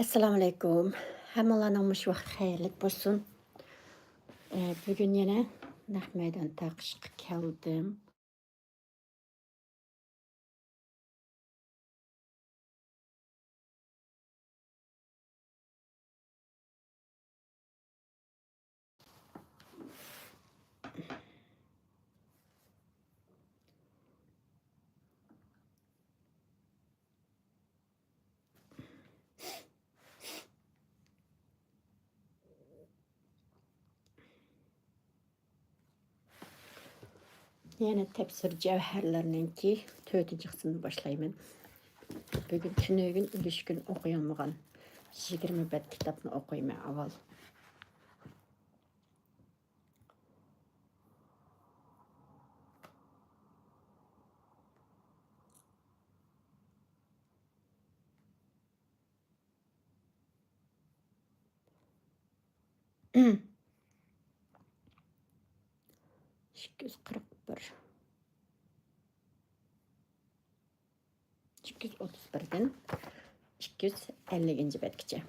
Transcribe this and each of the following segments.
Assalamu alaykum. Hammalarning mush vaqt xayrlik bo'lsin. Bugun yana naq maydon taqishga keldim. Yana tafsir javharlarninki 4-qismini boshlayman. Bugun tunugün ülüşkün o'qiyolmagan 20 bet kitobni o'qiyman avval. Hmm. 241 231'den 250. betgacha.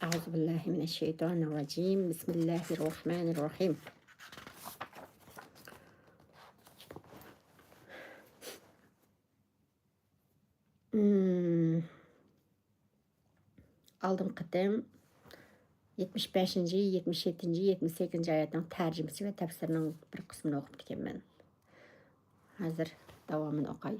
A'udhu billahi mineşşeytanirracim. Bismillahirrahmanirrahim. Aldım qatam 75. 77. 78. ayetning tarjimasi va tafsirining bir qismini o'qib ekanman. Hozir davomini o'qay.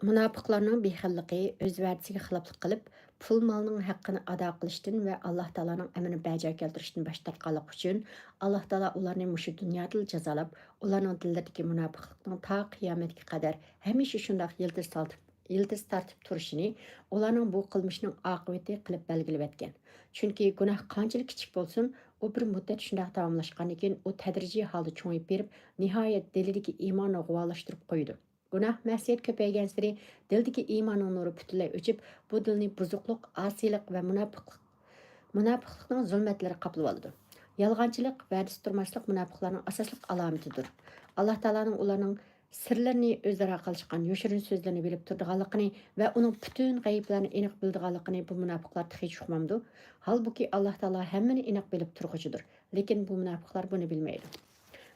Munofiqlarning bexilligi o'z va'dasiga xiloflik qilib, pul molning haqqini ado qilishdan va Alloh taolaning amrini bajo keltirishdan bosh tortganlik uchun Alloh taolo ularni mushu dunyoda jazolab, ularning dillaridagi munofiqlikning ta qiyomatga qadar hamisha shundoq yildiz tortib turishini ularning bu qilmishining oqibati qilib belgilab etgan. Chunki gunoh qanchalik kichik bo'lsin, u bir muddat shundoq davomlashgandan keyin u tadrijiy holda cho'ngib berib, nihoyat dilidagi iymonni g'uvolashtirib qo'ydi. Günah məsiyət köpəygənsiri dildəki imanın nuru bütünlüy öçüb, bu dilni buzuqluq, asilik və münafiqlikning zulmətləri qaplıb alıdı. Yalğancılıq, vədis durmaşlıq münafiqların asaslıq alametidir. Allah Taala'nın ularning sirlarini özlərə qilishqan yoşurin sözlərini bilib turduğanlığını və onun bütün qeyiblərini aniq bildiğanlığını bu münafiqlar hiç uqmamdı. Halbuki Allah Taala həmmini aniq bilib turğucudur. Lekin bu münafiqlar bunu bilməydi.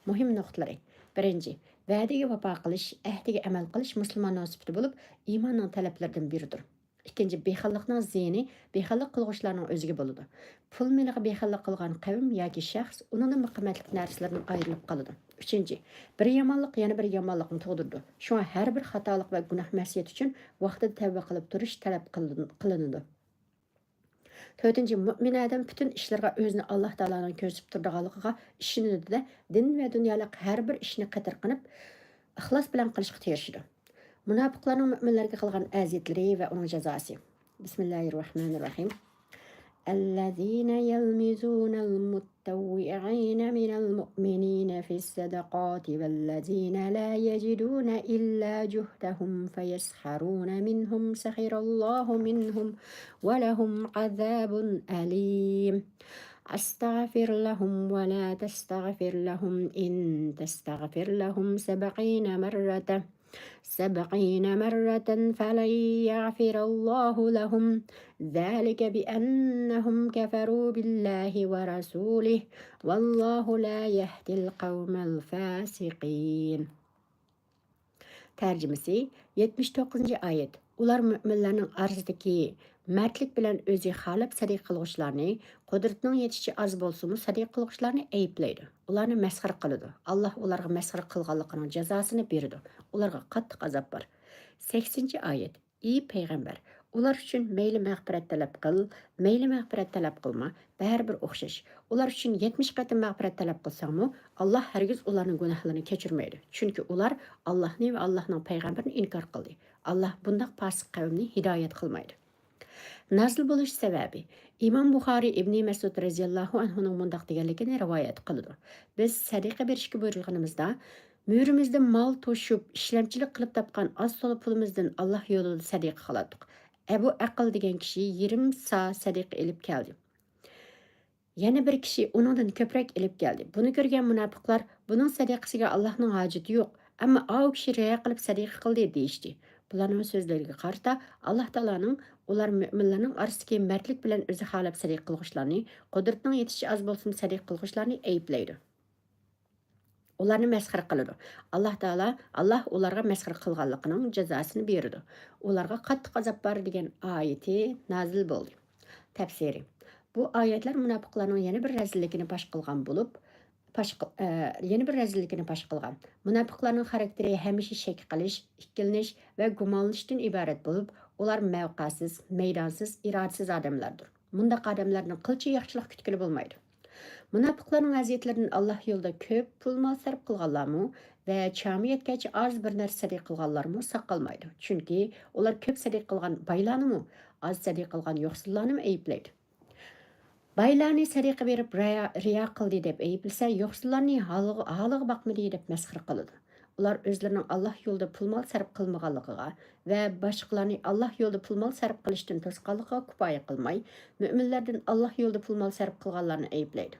Muhim nöqtələri. Birinci, va'daga vafo qilish, ahdiga amal qilish musulmonning sifati bo'lib, iymonning talablaridan biridir. Ikkinchi, bexillikning ziyni bexillik qilg'uvchilarning o'ziga bo'ladi. Pul miliga bexillik qilgan qavm yoki shaxs uning qimmatli narsalardan ayrilib qoladi. Uchinchi, bir yomonlik yana bir yomonlikni tug'dirdi. Shunga har bir xatolik va gunoh masiyat uchun vaqtida tavba qilib turish talab qilinadi. To'rtinchi, mo'min odam butun ishlarga o'zini Alloh taoloning ko'rsatib turganligiga ishonadi-da, din va dunyolik har bir ishni qadr qilib, ixlos bilan qilishga tirishadi. Munofiqlarning mo'minlarga qilgan aziyatlari va uning jazosi. Bismillahirrohmanirrohim. الذين يلمزون المتطوعين من المؤمنين في الصدقات والذين لا يجدون إلا جهدهم فيسخرون منهم سخر الله منهم ولهم عذاب أليم أستغفر لهم ولا تستغفر لهم إن تستغفر لهم 70 مرة فلن يغفر الله لهم ذلك بأنهم كفروا بالله ورسوله والله لا يهدي القوم الفاسقين. Tərcüməsi 79-cu ayət. Ular müminlərinin arasındakı mərtlik bilan özü xalib sadiq qılğıçlarını, qudretinin yetişi az bolsunmu sadiq qılğıçlarını eyiblaydı. Ularını məsxir qılıdı. Allah ularga məsxir qılğanlığının cəzasını berdi. Ularga qattiq azab var. 80-ci ayət. Ey peyğəmbər, ular üçün meyli məğfirət tələb qıl, meyli məğfirət tələb qılma, bərabər oxşaş. Ular üçün 70 qatı məğfirət tələb qılsanmı, Allah hərgiz ularının günahlarını keçirməydi. Çünki ular Allah'ni və Allah'ın peyğəmbərini inkar qıldı. Allah bundaq fasıq qavmni hidayət qılmaydı. Nazil bo'lish sababi imom Buxoriy ibn Masud roziyallohu anhuning mundoq deganligini rivoyat qiladi. Biz sadaqa berishga buyurilganimizda muyrimizda mol to'shib ishlamchilik qilib topgan oz to'la pulimizdan Alloh yo'lida sadaqa qilardik. Abu Aql degan kishi yarim sa sadaqa ilib keldi. Yana bir kishi uningdan ko'proq ilib keldi. Buni ko'rgan munofiqlar buning sadaqasiga Allohning hojati yo'q, ammo u kishi riyo qilib sadaqa qildi deyishdi. Bularning so'zlariga qarata Alloh taolaning ular mo'minlarning orasidagi mardlik bilan o'zi xohlab sadaqa qilg'ishlarni, qudratning yetishi oz bo'lsin sadaqa qilg'ishlarni ayblaydi. Ularni masxara qiladi. Alloh ularga masxara qilganligining jazosini beradi. Ularga qattiq azob bor degan oyati nozil bo'ldi. Tafsiri. Bu oyatlar munofiqlarning yana bir razilligini pash qilgan bo'lib, yana bir razilligini pash qilgan. Munofiqlarning xarakteri hamisha shak qilish, ikkilanish va gumonlanishdan iborat bo'lib, ular mavqasiz, maydonsiz, irodasiz odamlardir. Bundaq odamlarning qilcha yaxshilik kutgili bo'lmaydi. Munofiqlarning vaziyatlaridan Alloh yo'lida ko'p pul mol sarf qilganlarmi va chami yetgach oz bir narsa sadiq qilganlarmi saqalmaydi. Chunki ular ko'p sadiq qilgan baylarni, oz sadiq qilgan yo'qsillarni ayblaydi. Baylarni sadiqa berib riyo qildi deb ayblasa, yo'qsillarni holiga boqmadi deb masxara qiladi. Ular o'zlarining Alloh yo'lida pul mol sarf qilmaganligiga va boshqalarni Alloh yo'lida pul mol sarf qilishdan to'sqanligiga kifoya qilmay, mo'minlardan Alloh yo'lida pul mol sarf qilganlarni ayblaydi.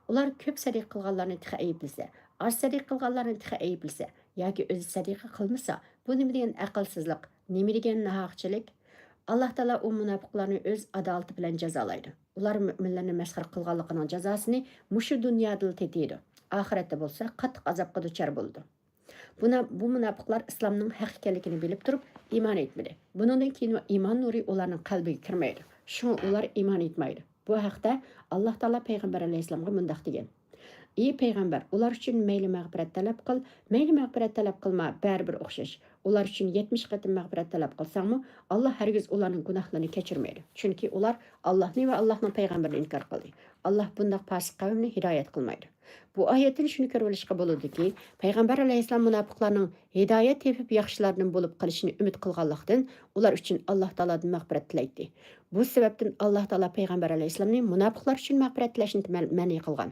Ular ko'p sadiq qilganlarni tixa ayblasa, oz sadiq qilganlarni tixa ayblasa yoki o'zi sadiqa qilmasa, bu nima degan aqlsizlik, nima degan nahoqchilik? Alloh taolo u munofiqlarni o'z adolati bilan jazolaydi. Ular mo'minlarni masxara qilganligining jazosini mushu dunyoda tetiydi. Oxiratda bo'lsa qattiq azobga duchor bo'ldi. Bu munofiqlar islomning haq ekanligini bilib turib iymon etmadi. Bundan keyin iymon nuri ularning qalbiga kirmaydi. Shunga ular iymon etmaydi. Bu haqda Alloh taolo payg'ambar alayhisolamga mundoq degan: Ey payg'ambar, ular uchun mayli mag'firat talab qil, mayli mag'firat talab qilma, baribir o'xshash. Ular uchun 70 qatim mag'firat talab qilsangmi, Alloh hargiz ularning gunohlarini kechirmaydi. Chunki ular Allohni va Allohning payg'ambarini inkor qildi. Alloh bundoq fosiq qavmni hidoyat qilmaydi. Bu oyatdan shuni ko'rib olishga bo'ladiki, payg'ambar alayhisalom munofiqlarning hidoyat tepib yaxshilardan bo'lib qolishini umid qilganlikdan ular uchun Alloh taolodan mag'firat tilaydi. Bu sababdan Alloh taolo payg'ambar alayhisalomni munofiqlar uchun mag'firat tilashni ma'ni qilgan.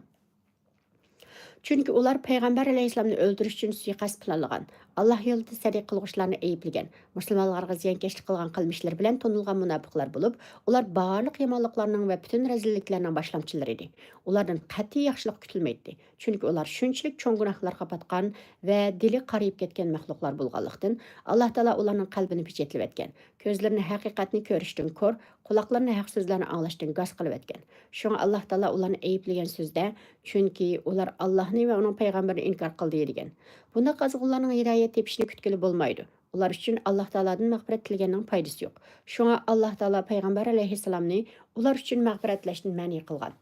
Chunki ular payg'ambar alayhisolamni o'ldirish uchun suiqasd planlagan. Alloh yo'lida sadiq qilg'uchilarni ayblagan. Musulmonlarga ziyonkashlik qilgan qilmishlar bilan tonilgan munofiqlar bo'lib, ular barliq yomonliklarning va butun razilliklarning boshlamchilari edi. Ulardan qat'iy yaxshilik kutilmaydi. Chunki ular shunchalik cho'ng gunohlarga batgan va dili qariyib ketgan maxluqlar bo'lganlikdan Alloh taolo ularning qalbini pechatlab etgan. Ko'zlarini haqiqatni ko'rishdan ko'r, quloqlarini haq so'zlarni anglashdan g'oz qilib etgan. Shunga Alloh taolo ularni ayblagan so'zda, chunki ular Allohni va uning payg'ambarini inkor qildi degan. Bunda qazg'unlarning hidoyat tepishini kutgili bo'lmaydi. Ular uchun Alloh taoladan mag'firat tilaganning foydasi yo'q. Shunga Alloh taolo payg'ambar alayhissalomni ular uchun mag'firat tilashni ma'ni qilgan.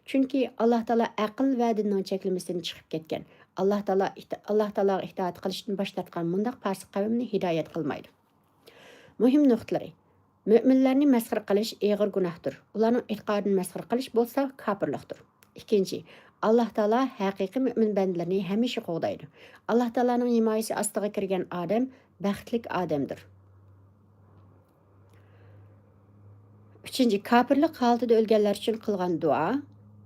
Chunki Alloh taolo aql va dinning cheklimasidan chiqib ketgan. Alloh taologa itoat qilishdan bosh tortgan bundaq fosiq qavmni hidoyat qilmaydi. Muhim nuqtalari: Müminlerini mesxir qilish eg'ir gunohdir. Ularning e'tiqodini mesxir qilish bo'lsa kofirlikdir. Ikkinchi, Alloh taolo haqiqiy mu'min bandalarni hamisha qo'g'daydi. Alloh taoloning himoyasi ostiga kirgan odam baxtlik odamdir. Uchinchi, kofirlik holatida o'lganlar uchun qilgan duo,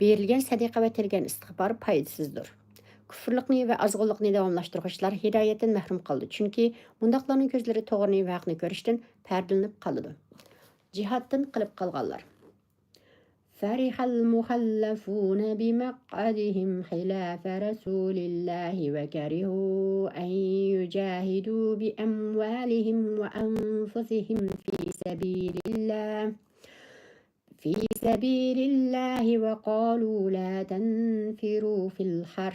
berilgan sadaqa va tilgan istig'for foydasizdir. Kufrlikni va azg'unlikni davomlashtiruvchilar hidoyatdan mahrum qildi. Chunki bundaqlarning ko'zlari to'g'rini va haqni ko'rishdan pardlanib qoladi. Jihoddan qilib qolganlar. فرح المخلفون بمقعدهم خلاف رسول الله وكرهوا أن يجاهدوا بأموالهم وأنفسهم في سبيل الله وقالوا لا تنفروا في الحر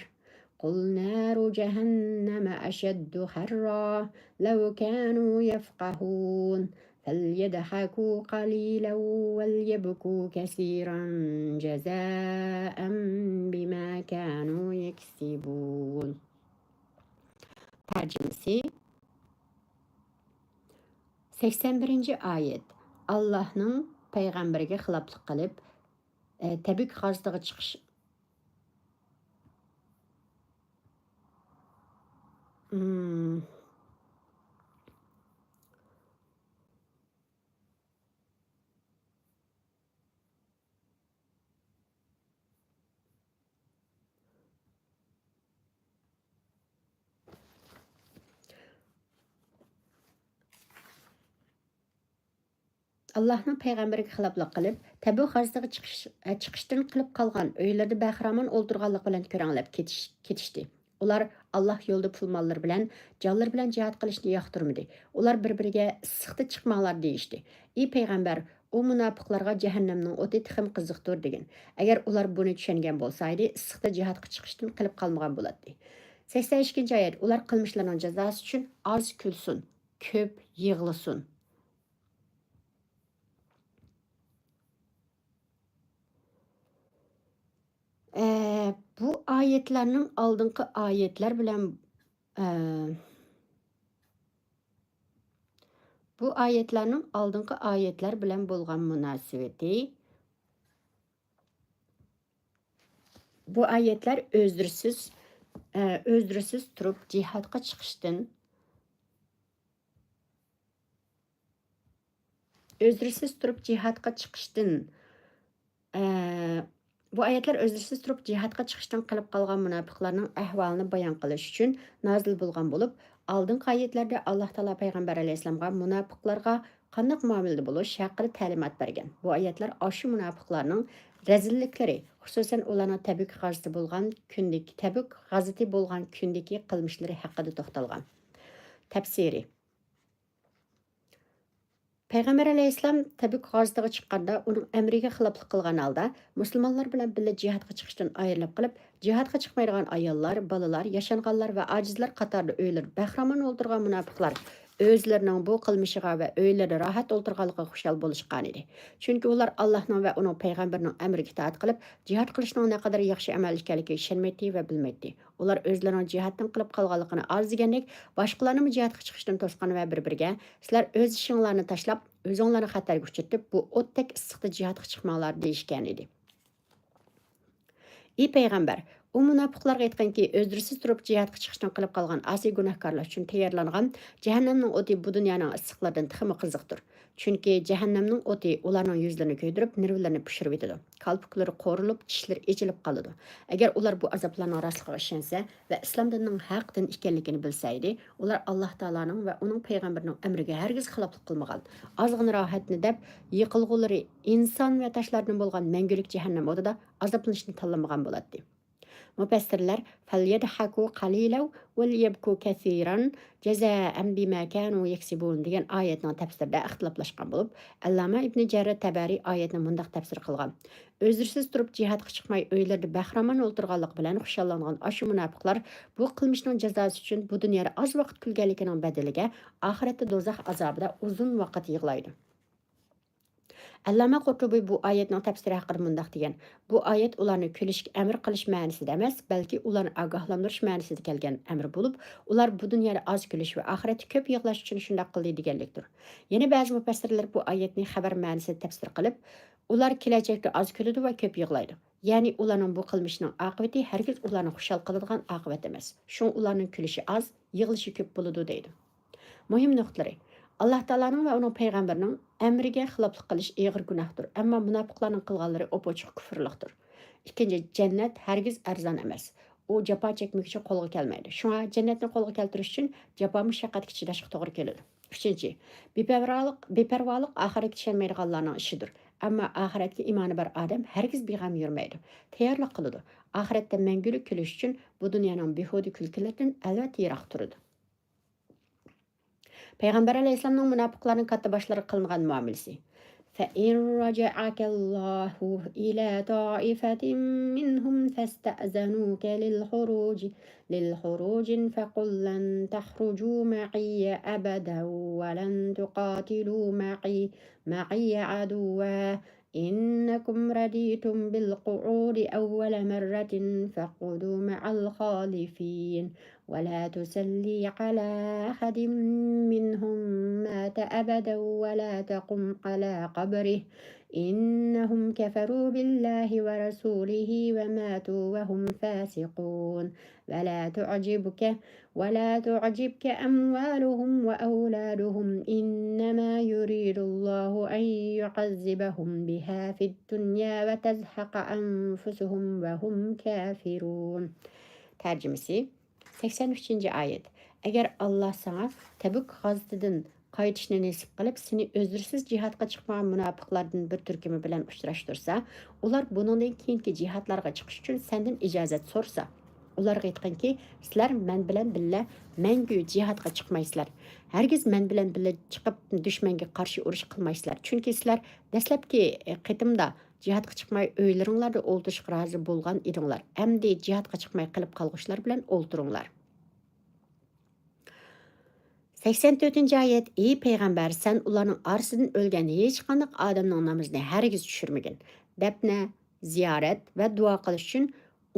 قل نار جهنم أشد حرا لو كانوا يفقهون فليضحكوا قليلا وليبكوا كثيرا جزاء بما كانوا يكسبون. Tercümesi 81. ayet. Allah'ın peygamberge xilaflık qilib, Təbük g'azotasiga chiqish Allohning payg'ambariga xiloflik qilib, Tabuk g'azotasiga chiqishdan qilib qolgan uylarda bahramon o'ldirganlik bilan ko'ranglab ketishdi. Ular Alloh yo'lida pul mollari bilan, jonlar bilan jihad qilishni yoqtirmadi. Ular bir-biriga issiqda chiqmanglar deyishdi. Ey payg'ambar, u munofiqlarga jahannamning o'ti tixim qiziqdir degan. Agar ular buni tushungan bo'lsaydi, issiqda jihadga chiqishdan qilib qolmagan bo'ladi. 82 oyat. Ular qilmishlarining jazosi uchun oz kulsin, ko'p yig'lasin. Bu ayetlerinin aldığınki ayetler bilen eee, bu ayetlerinin aldığınki ayetler bilen bolgan münasebeti bu ayetler özdürüsüz turup cihadga çıkıştın özdürüsüz turup cihadga çıkıştın bu ayetler özürsiz turup cihadga chiqishdan qilib qolgan munofiqlarning ahvolini bayon qilish uchun nozil bo'lgan bo'lib, oldingi oyatlarda Alloh taolo payg'ambar alayhissalomga munofiqlarga qanday muomalada bo'lish haqida ta'limot bergan. Bu oyatlar oshu munofiqlarning razilliklari, xususan ularning Tabuk g'azoti bo'lgan kundagi qilmishlari haqida to'xtalgan. Tafsiri Peygamber aleyhisselam Tabuk g'azotasiga chiqqanda uning amriga xiloflik qilgan holda musulmonlar bilan birga jihadga chiqishdan ayrilib qilib, jihadga chiqmaydigan ayollar, bolalar, yashanganlar va ajizlar qatorida o'ylar bahramon o'ldirgan munofiqlar o'zlarining bu qilmishiga va o'ylarida rohat o'ltirganligiga xushal bo'lishgan edi. Chunki ular Allohning va uning payg'ambarining amriga itoat qilib, jihad qilishning naqadar yaxshi amal ekanligiga ishonmaydi va bilmaydi. Ular o'zlarining jihaddan qilib qolganligini arzigandek, boshqalarni jihadga chiqishdan to'sgan va bir-biriga sizlar o'z ishinglarni tashlab o'zinglarni xatarga uchirtib, bu o'tdek issiqda jihadga chiqmanglar deyishgan edi. Ey payg'ambar, u munofiqlarga aytganki, o'zdirsiz turib jihadga chiqishdan qilib qolgan asiy gunohkorlar uchun tayyorlangan jahannamning o'ti bu dunyoning issiqlaridan tiximi qiziqdir. Chunki jahannamning o'ti ularning yuzlarini kuydirib, nervlarini pishirib etadi. Qalbqalari qo'rilib, tishlari echilib qoladi. Agar ular bu azoblarning rostligiga ishonsa va islom dinining haq din ekanligini bilsaydi, ular Alloh taolaning va uning payg'ambarining amriga hargiz xiloflik qilmagan. Ozgina rohatni deb yiqilg'ulari inson va tashlardan bo'lgan mangulik jahannam o'tida azoblanishni tanlamagan bo'ladi. Mufassirlar "Falyadhaku qalilan va liyabku kasiran jazaan bima kanu yaksibun" degan oyatning tafsirida ixtiloflashgan bo'lib, Allama Ibn Jarir Tabari oyatni mundaq tafsir qilgan. O'zirsiz turib jihadga chiqmay o'ylarda bahramon o'ltirganlik bilan xushallangan ashu munofiqlar bu qilmishning jazosi uchun bu dunyoda oz vaqt kulganligining badaliga oxiratda do'zax azobida uzun vaqt yig'laydi. Allama Qurtubi bu oyatning tafsiri haqida mundaq degan. Bu oyat ularni kulishga amr qilish ma'nosida emas, balki ularni ogohlantirish ma'nosida kelgan amr bo'lib, ular bu dunyoda oz kulish va oxiratda ko'p yig'lash uchun shunday qildi deganlikdir. Yana ba'zi mufassirlar bu oyatni xabar ma'nosida tafsir qilib, ular kelajakda oz kuladi va ko'p yig'laydi. Ya'ni ularning bu qilmishining oqibati hargiz ularni xushal qiladigan oqibat emas. Shu ularning kulishi oz, yig'lishi ko'p bo'ladi deydi. Muhim nuqtalari Alloh taolaning va uning payg'ambarining amriga xiloflik qilish og'ir gunohdir, ammo munofiqlarning qilganlari o'pochiq kufrlikdir. Ikkinchi, jannat hargiz arzon emas. U jafo chekmoqchi qo'lga kelmaydi. Shunga jannatni qo'lga keltirish uchun jafo mushaqqatga chidashga to'g'ri keladi. Uchinchi, beparvolik oxiratga ishonmaydiganlarning ishidir. Ammo oxiratga iymoni bor odam hargiz beg'am yurmaydi. Tayyorlik qiladi. Oxiratda mangulik kulish uchun bu dunyoning behuda kulkilardan albatta yiroq turadi. Peygamber aleyhisselamның münafıqların katta başları qılınğan muamelesi. فَإِنْ رَجَعَكَ اللَّهُ إِلَى طَائِفَةٍ مِّنْهُمْ فَاسْتَأْذَنُوكَ لِلْخُرُوجِ فَقُلْ لَنْ تَخْرُجُوا مَعِيَّ أَبَدًا وَلَنْ تُقَاتِلُوا مَعِيَّ عَدُوًّا إِنَّكُمْ رَضِيتُمْ بِالْقُعُودِ أَوَّلَ مَرَّةٍ فَاقْعُدُوا مَعَ الْخَالِفِينَ ولا تسلي على أحد منهم مات أبدا ولا تقم على قبره إنهم كفروا بالله ورسوله وماتوا وهم فاسقون ولا تعجبك أموالهم وأولادهم إنما يريد الله أن يعذبهم بها في الدنيا وتزهق أنفسهم وهم كافرون. Tercümesi 83. ayet. Eğer Allah sana Tabuk gazetinden qaytishni nasib qilib, seni o'zirsiz jihatga chiqmagan munofiqlardan bir turkumi bilan uchrashtirsa, ular buningdan keyingi jihatlarga chiqish uchun sendan ijozat so'rsa, ularga aytqinki, sizlar men bilan billa mangu jihatga chiqmaysizlar. Hargiz men bilan billa chiqib dushmanga qarshi urush qilmaysizlar. Chunki sizlar dastlabki qitimda jihatga chiqmay uylaringlarda o'ltirishga rozi bo'lgan edinglar. Endi jihatga chiqmay qilib qolg'ishlar bilan o'ltiringlar. 84 ayet. Ey payg'ambar, sen ularning orasidan o'lgan hech qanday odamning namozini hargiz tushirmagin. Dafna, ziyorat va duo qilish uchun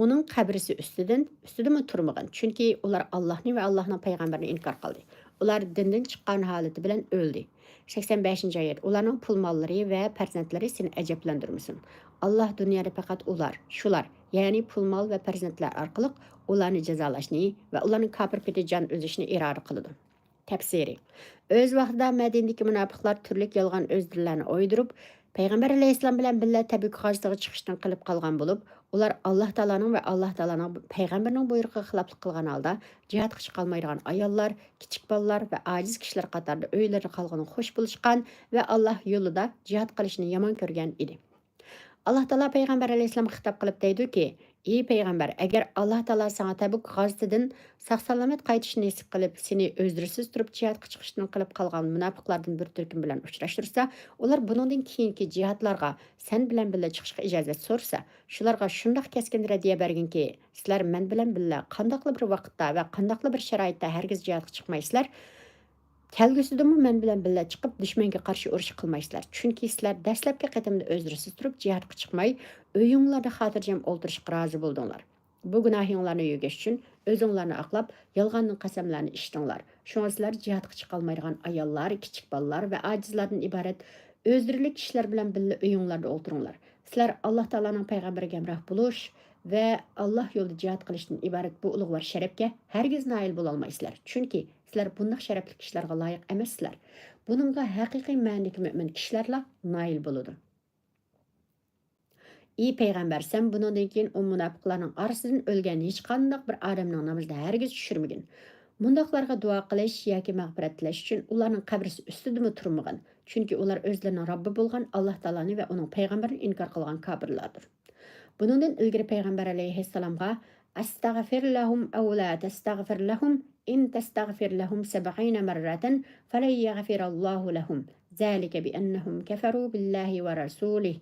uning qabrisi ustidami turmagin. Chunki ular Allohni va Allohning payg'ambarini inkor qildi. Ular dindan chiqqan holati bilan o'ldi. 85 ayet. Ularning pul mollari va farzandlari seni ajablantirmasin. Alloh dunyoda faqat shular, ya'ni pul mol va farzandlar orqali ularni jazolashni va ularning kofir peti jon o'zishni iroda qiladi. Tafsiri. Öz vaqtida Madinadagi munofiqlar turli yolg'on o'zdirlarni o'ydirib, payg'ambar alayhissalom bilan birga Tabuk g'azotasiga chiqishdan qilib qolgan bo'lib, ular Alloh taolaning va Alloh taolaning payg'ambarining buyrug'iga xiloflik qilgan holda jihadga chiqolmaydigan ayollar, kichik bolalar va ojiz kishilar qatorida uylarida qolgani xush bo'lishgan va Alloh yo'lida jihad qilishni yomon ko'rgan edi. Allah Taala Peygamber Aleyhisselam'a hitap kılıp deydi ki, ey Peygamber, eğer Allah Taala sana Tabuk gazetinden sağ salamet qaytışını nasip kılıp, seni özürsiz turup cihatga çıkışını kılıp kalgan münafıklardan bir türküm bilen uçraştırsa, ular bunundan keyinki cihatlarga sen bilen bile çıkışga icazet sorsa, şularga şundaq keskin radiye bergin ki, sizler men bilen bile qandaqlı bir vaqtda ve qandaqlı bir şeraitda hergiz cihatga çıkmaysızlar. Kelgüsüdümü men bilen billa chiqib düşmanga qarshi urush qilmaysizlar. Chunki sizlar dastlabki qatimda o'zirsiz turib jihadga chiqmay, uyinglarda xotirjam o'ltirishga rozi bo'ldinglar. Bu gunohinglarni yugish uchun o'zinglarni aqlab, yolg'onning qasamlarni ichdinglar. Shunga sizlar jihadga chiqolmaydigan ayollar, kichik bolalar va ojizlardan iborat o'zdirlik kishilar bilan billa uyinglarda o'ltiringlar. Sizlar Alloh taolaning payg'ambariga hamroh bo'lish va Alloh yo'lida jihad qilishdan iborat bu ulug'vor sharafga hargiz noil bo'la olmaysizlar. Chunki sizlar bunday sharafli kishilarga loyiq emassizlar. Buningga haqiqiy ma'nodagi mo'min kishilarla noil bo'ladi. Ey payg'ambar, sen bundan keyin o munofiqlarning orasidan o'lgan hech qanday bir odamning namozini hargiz tushirmagin. Bundaqlarga duo qilish yoki mag'firat tilash uchun ularning qabrisi ustida turmagin. Chunki ular o'zlarining Robbi bo'lgan Alloh taoloni va uning payg'ambarini inkor qilgan kofirlardir. Bundan ilgari payg'ambar alayhissalomga astag'fir lahum aw la tastag'fir lahum in tastag'fir lahum 70 marratan falan yaghfirallohu lahum. Zalika bi annahum kafaru billahi va rasulih.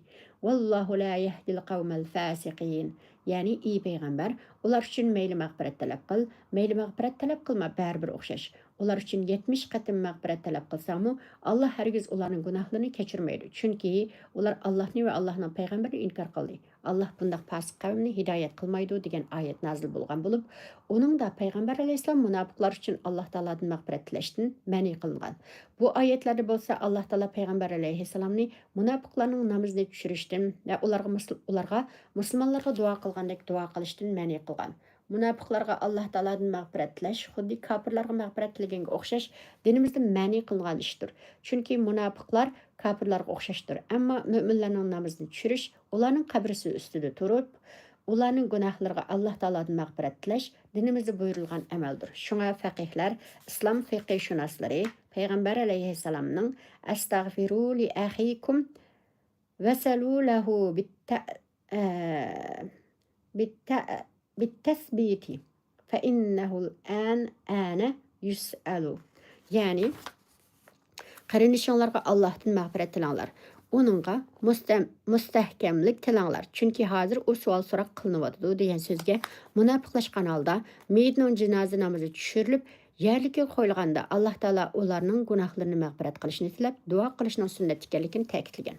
Vallohu la yahdil qawmal fasiqin. Ya'ni ey payg'ambar, ular uchun mayli mag'firat talab qil, mayli mag'firat talab qilma, baribir o'xshash. Ular uchun 70 qatim mag'firat talab qilsangmi, Alloh hargiz ularning gunohlarini kechirmaydi. Chunki ular Allohni va Allohning payg'ambarini inkor qildi. Alloh bundaq fasiq qavmni hidoyat qilmaydi degan oyat nazil bo'lgan bo'lib, uningda payg'ambar alayhissalom munofiqlar uchun Alloh taoladan mag'firat tilashdan ma'ni qilgan. Bu oyatlarda bo'lsa Alloh taolo payg'ambar alayhissalomni munofiqlarning namozini tushirishdan va ularga musulmonlarga duo qilgandek duo qilishdan ma'ni qilgan. Munofiqlarga Alloh taoladan mag'firat tilash xuddi kofirlarga mag'firat tilaganga o'xshash dinimizda ma'ni qilingan ishdir. Chunki munofiqlar kofirlarga o'xshashdir. Ammo mo'minlarning namozini tushirish, ularning qabrisi ustida turib, ularning gunohlariga Alloh taoladan mag'firat tilash dinimizda buyurilgan amaldir. Shunga faqihlar, islom fiqhshunoslari payg'ambar alayhissalomning astag'firu li axikum vasalu lahu بالتثبيت فإنه الآن آن يسأل. Yani qarindishinglarga Allohdan mag'firat tilanglar. Uningga mustahkamlik tilanglar. Chunki hozir u savol so'roq qilinyapti degan so'zga munofiqlashgan holda meyitning janoza namozi tushirilib, yerlikka qo'yilganda Alloh taolo ularning gunohlarini mag'firat qilishni tilab, duo qilishning sunnat ekanligini ta'kidlagan.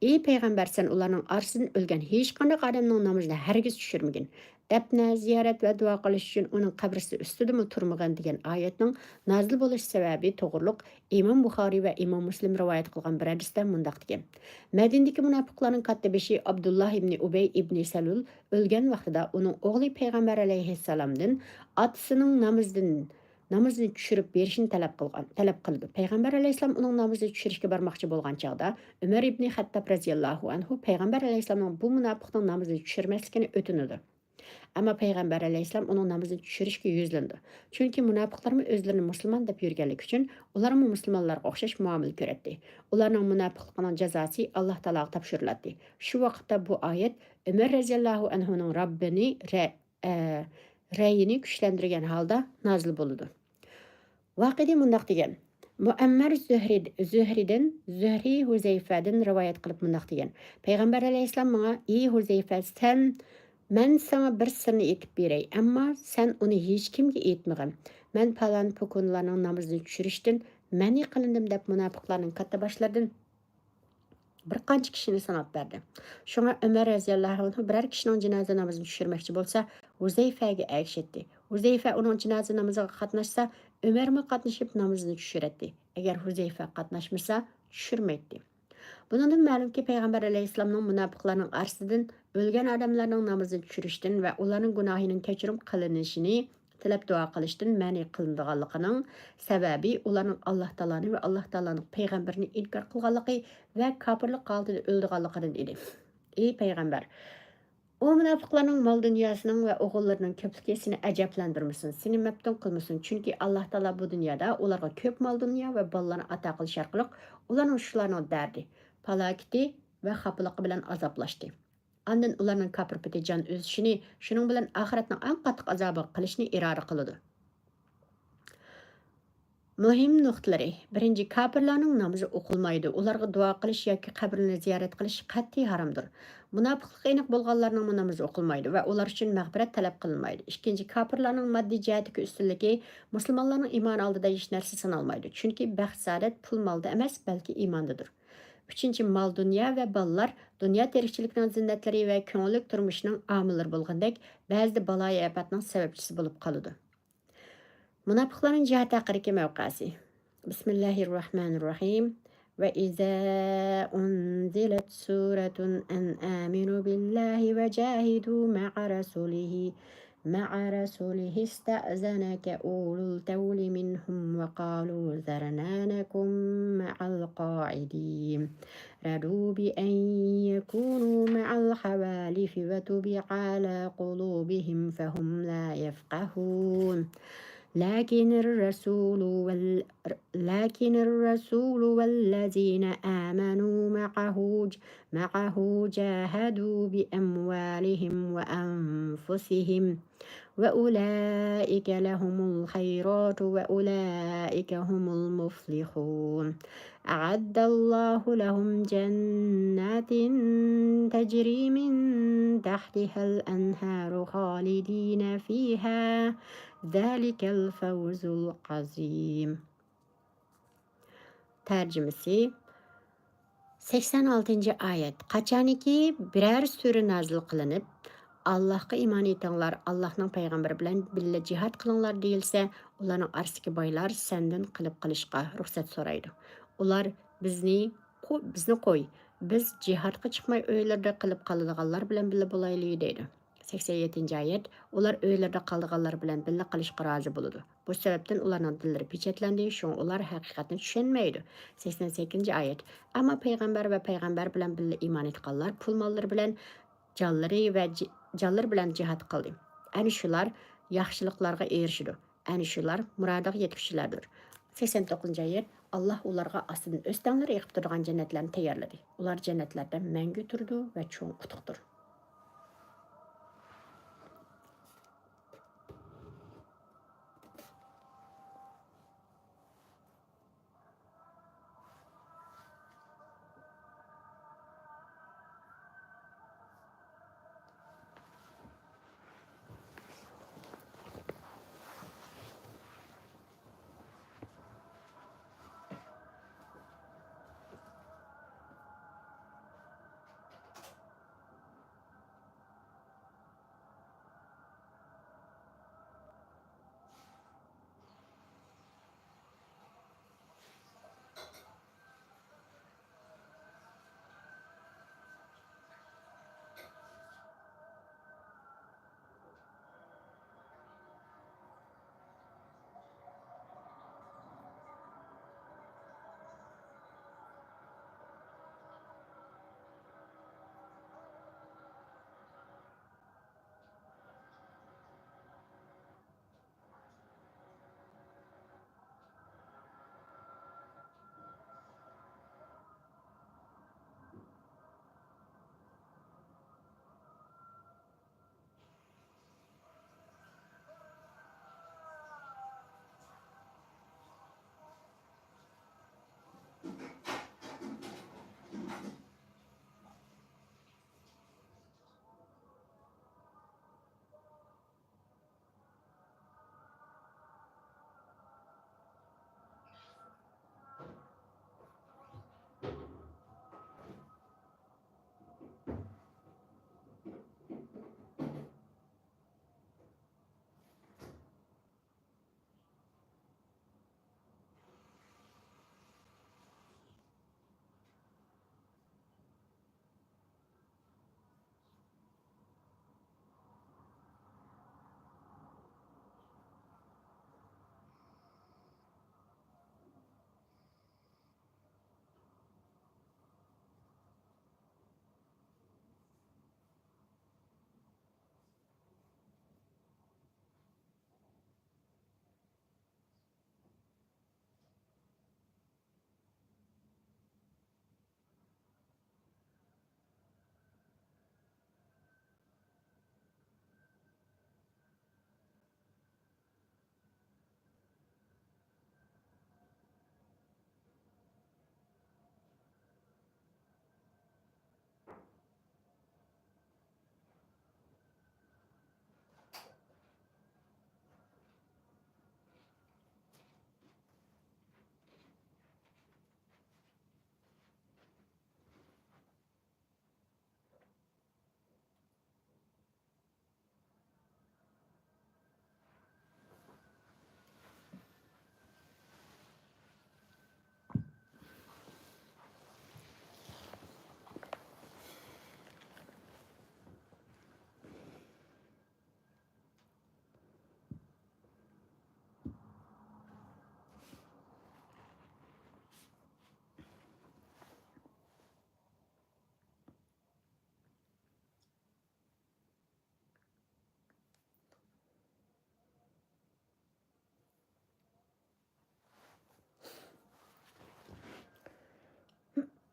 Ey payg'ambar, sen ularning orasidan o'lgan hech qanday odamning namozini hargiz tushirmagin. Dafna, ziyorat va duo qilish uchun uning qabrisi ustida turmagan degan oyatning nozil bo'lish sababi to'g'riliq Imom Buxoriy va Imom Muslim rivoyat qilgan bir hadisda mundaq degan. Madinadagi munofiqlarning kattabeshi Abdullah ibn Ubay ibn Salul o'lgan vaqtida uning o'g'li payg'ambar alayhissalomdan otasining namozini tushirib berishini talab qildi. Payg'ambar alayhissalom uning namozini tushirishga bormoqchi bo'lgan chaqda Umar ibn Xattob roziyallohu anhu payg'ambar alayhissalomning bu munofiqning namozini tushirmasligini o'tinadi. Ama Peygamber aleyhisselam onun namazını düşürüşke yüzlendi. Çünkü münafıklarımı özlerini Müslüman dep yürgenlik için onlarımı Müslümanlarga okşaş muamele göretdi. Ularning münafıklıqının cezası Allah Teala'ga tapşırıladı. Şu vaqtda bu ayet Ömer radhiyallahu anhu'nun Rabbini rəyini güçlendirgen halda nazil boludu. Vaqidi mundaq degan. Muammar Zühri Huzeyfədən rivayet qılıb mundaq degan. Peyğəmbər əleyhissalam mənə: "Ey Huzeyfə, mən sənə bir sirni etib berey, amma sən onu heç kimə etməyəm. Mən falan pokunlarning namazını düşürüşdən məni qılındım" deb munofiqlarning katta başlardan bir qancha kishini sanab berdi. Shunga Umar raziyallohu anhu biror kishining janoza namozini tushirmoqchi bo'lsa, Huzayfaga ergashdi. Huzayfa uning janoza namoziga qatnashsa, Umarmi qatnashib namozini tushiradi. Agar Huzayfa qatnashmasa, tushirmaydi. Bundan ma'lumki Payg'ambar alayhissalomning munofiqlarning orasidan o'lgan odamlarning namozini tushirishdan va ularning gunohining kechirim qilinishini tilab duo qilishdan ma'ni qilinadiganligining sababi ularning Alloh taoloni va Alloh taoloning payg'ambarini inkor qilganligi va kofirlik holatida o'ldiganligidan edi. Ey payg'ambar, o munofiqlarning mol dunyosining va o'g'illarining ko'pligi seni ajablantirmasin, seni maftun qilmasin, chunki Alloh taolo bu dunyoda ularga ko'p mol dunyo va bolalarni ato qilish orqali ularning shularning dardi, falokati va xafaligi bilan azoblashdi. Ondan ularning kofir jon o'zishini, shuning bilan oxiratning eng qattiq azobi qilishni iroda qiladi. Muhim nuqtalari. Birinchi, kofirlarning namozi o'qilmaydi. Ularga duo qilish yoki qabrni ziyorat qilish qat'iy haromdir. Munofiqlik aniq bo'lganlarning namozi o'qilmaydi va ular uchun mag'firat talab qilinmaydi. Ikkinchi, kofirlarning moddiy jihatdagi ustunligi musulmonlarning iymoni oldida hech narsa sanalmaydi. Chunki baxt saodat pul molda emas, balki iymondadir. Uchinchi, mol dunyo va bolalar dunyo tirikchiligining zinnatlari va ko'ngillik turmushining omillari bo'lgandek, ba'zida baloyi ofatning sababchisi bo'lib qoladi. Munofiqlarning jihati haqidagi mavqesi. Bismillahirrohmanirrohim. Va iza unzilat suratun an aminu billahi va jahidu ma'a rasulihi ista'zanaka ulul tawli minhum wa qalu zarna nakum ma'al qa'idin radu bi an yakunu ma'al hawalifi wa tubi'a ala qulubihim fahum la yafqahun. لكن الرسول والذين آمنوا معه جاهدوا بأموالهم وأنفسهم وأولئك لهم الخيرات وأولئك هم المفلحون أعد الله لهم جنات تجري من تحتها الأنهار خالدين فيها ذلك الفوز العظيم. Tərcümesi 86-cı ayət. Qaçaniki birər sürü nazil qılınıb, Allahqa iman etinglar, Allahның peyğəmbəri bilan birlə cihad qılınlar deyilsə, ularning arasındakı baylar səndən qılıb qilishqa ruxsat so'raydi. Ular bizni qo'y, biz jihadga chiqmay uylarda qilib qoladiganlar bilan birlə bo'laylik deydi. 87. ayet. Ular öylərdə qaldıqanlar bilan birlə qilishqa razı buludu. Bu sebepten ularning dillari pechatlendi, şun ular haqiqatni tushunmaydi. 88. ayet. Ama peygamber ve peygamber bilan birlə iman etganlar pul mollari bilan jonlari bilan jihad qildi. Ani shular yaxshiliklarga erishidi. Ani shular murodiga yetguchilardir. 89. ayet. Allah ularga astidan o'stanlar yiqib turgan jannatlarni tayyorladi. Ular jannatlarda mangu turdi va cho'ng qutuqdir.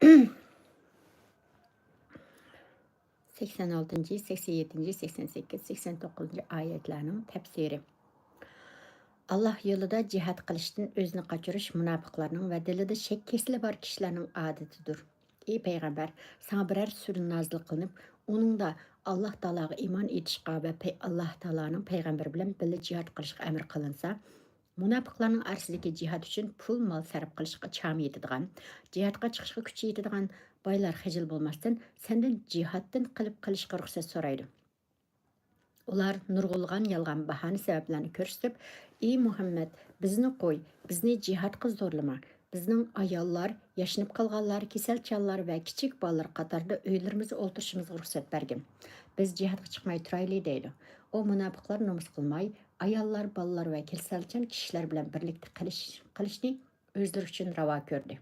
86, 87, 88, 89 oyatlarning tafsiri. Allah yo'lida jihad qilishdan o'zini qochirish munofiqlarning va dilida shak kesili bor kishilarning odatidir. Ey payg'ambar, sana biror sura nozil qilinib, uningda Alloh taologa iymon etishga va Alloh taoloning payg'ambari bilan birga jihad qilishga amr qilinsa, munofiqlarning orasidagi jihad uchun pul mol sarf qilishga cham yetadigan, jihadga chiqishga kuchi yetadigan boylar xijil bo'lmasdan, sendan jihaddan qilishga ruxsat so'raydi. Ular nurg'ulg'an yolg'on bahona sabablarni ko'rsatib, ey Muhammad, bizni qo'y, bizni jihadga zo'rlama. Bizning ayollar, yashinib qolganlar, kasalchanlar va kichik bolalar qatorida uylarimizda o'tirishimizga ruxsat bergin. Biz jihadga chiqmay turayli deydi. O munofiqlar nomus qilmay, ayollar, bolalar va kasalchan kishilar bilan birlikda qilishni o'zlari uchun ravo ko'rdi.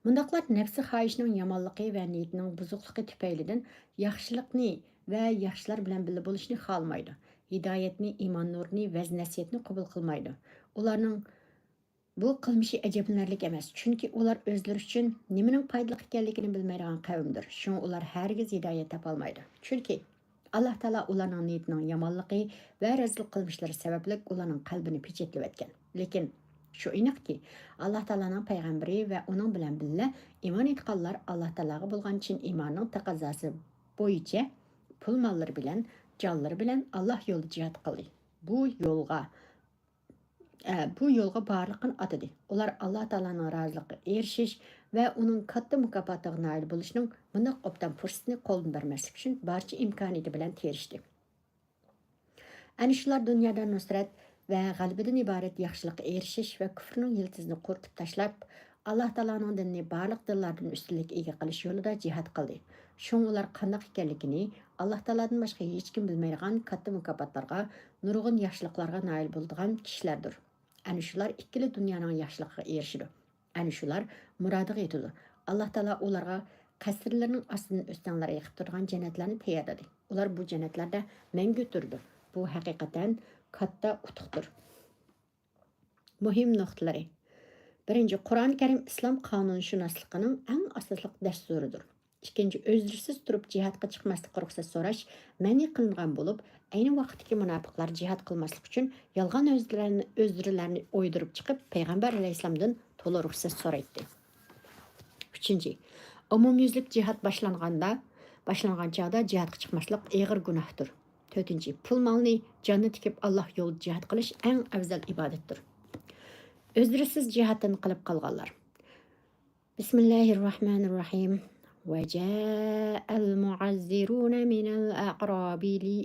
Bundaqlar nafsi xohishning yomonligi va niyatining buzuqligi tufaylidan yaxshilikni va yaxshilar bilan birga bo'lishni xohlamaydi. Hidoyatni, iymon nurini va nasiyatni qabul qilmaydi. Ularning bu qilmishi ajablanarli emas, chunki ular o'zlari uchun nimaning foydali ekanligini bilmaydigan qavmdir. Shunga ular hargiz hidoyat topolmaydi. Chunki Alloh taolo ularning niyatining yomonligi va razil qilmishlari sababli ularning qalbini pechatlab etgan. Lekin shu aniqki, Alloh taolaning payg'ambari va uning bilan birga iymon etganlar Alloh taolaga bo'lgan chin iymonning taqozosi bo'yicha pul mollari bilan, jonlari bilan Alloh yo'lida jihad qildi. Bu yo'lga borliqni atadi. Ular Alloh taolaning roziligiga erishish va uning katta mukofotiga nail bo'lishning bunday obdan fursatini qo'ldan bermaslik uchun barcha imkoniyati bilan terishdi. Ana shular dunyoda nusrat va g'alabadan iborat yaxshilikqa erishish va kufrning yiltizini qo'rqitib tashlab, Alloh taoloning dinini barliq dillardan ustunlik ega qilish yo'lida jihad qildi. Shunga ular qanday ekanligini Alloh taolodan boshqa hech kim bilmaydigan katta mukofotlarga, nurg'un yaxshiliklarga nail bo'ladigan kishilardir. Ana shular ikkili dunyoning yaxshiligiga erishidi. Ana shular murodiga yetadi. Alloh taolo ularga qasrlarning ostidan o'stanlar yiqib turgan jannatlarni tayyorladi. Ular bu jannatlarda mangu turdi. Bu haqiqatan katta utuqdir. Muhim nuqtalari. Birinchi, Qur'oni Karim islom qonunshunosligining eng asosli dasturidir. Ikkinchi, o'zrisiz turib jihadga chiqmaslikqa ruxsat so'rash ma'ni qilingan bo'lib, ayni vaqtdagi munofiqlar jihad qilmaslik uchun yolg'on o'zrilarni o'ydirib chiqib, payg'ambar alayhisolamdan to'la ruxsat so'raydi. Uchinchi, umumyuzlik jihad boshlangan chog'da jihadga chiqmaslik og'ir gunohdir. To'rtinchi, pul molni jonni tikib Alloh yo'lida jihad qilish eng afzal ibodatdir. O'zrisiz jihaddan qilib qolganlar. Bismillahirrohmanirrohim. وجاء المعذرون من الأعراب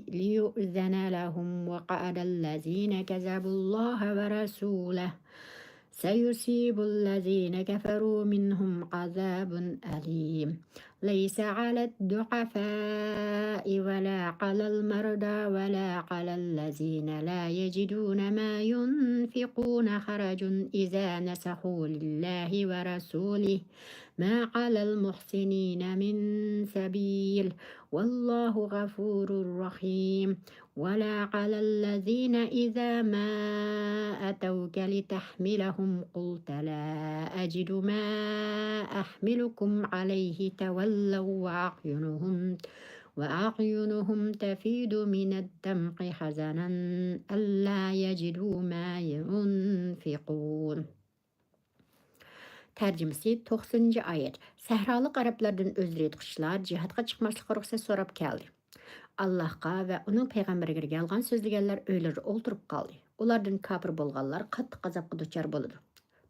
ليؤذن لهم وقعد الذين كذبوا الله ورسوله سيصيب الذين كفروا منهم عذاب أليم ليس على الضعفاء ولا على المرضى ولا على الذين لا يجدون ما ينفقون حرج إذا نصحوا لله ورسوله ما على المحسنين من سبيل والله غفور رحيم ولا على الذين إذا ما أتوك لتحملهم قلت لا أجد ما أحملكم عليه تولوا وأعينهم تفيض من الدمع حزنا ألا يجدوا ما ينفقون. Tərcümesi 90-cı ayət. Səhralıq ərəblərdən özür etqişlər cihadqa çıxmaslıqqa ruxsat sorab gəldi. Allahqa və onun peyğəmbərə gəlgan sözləyənlər öylərdə oturub qaldı. Onlardan kafir bolğanlar qattiq azabqa duçar boludu.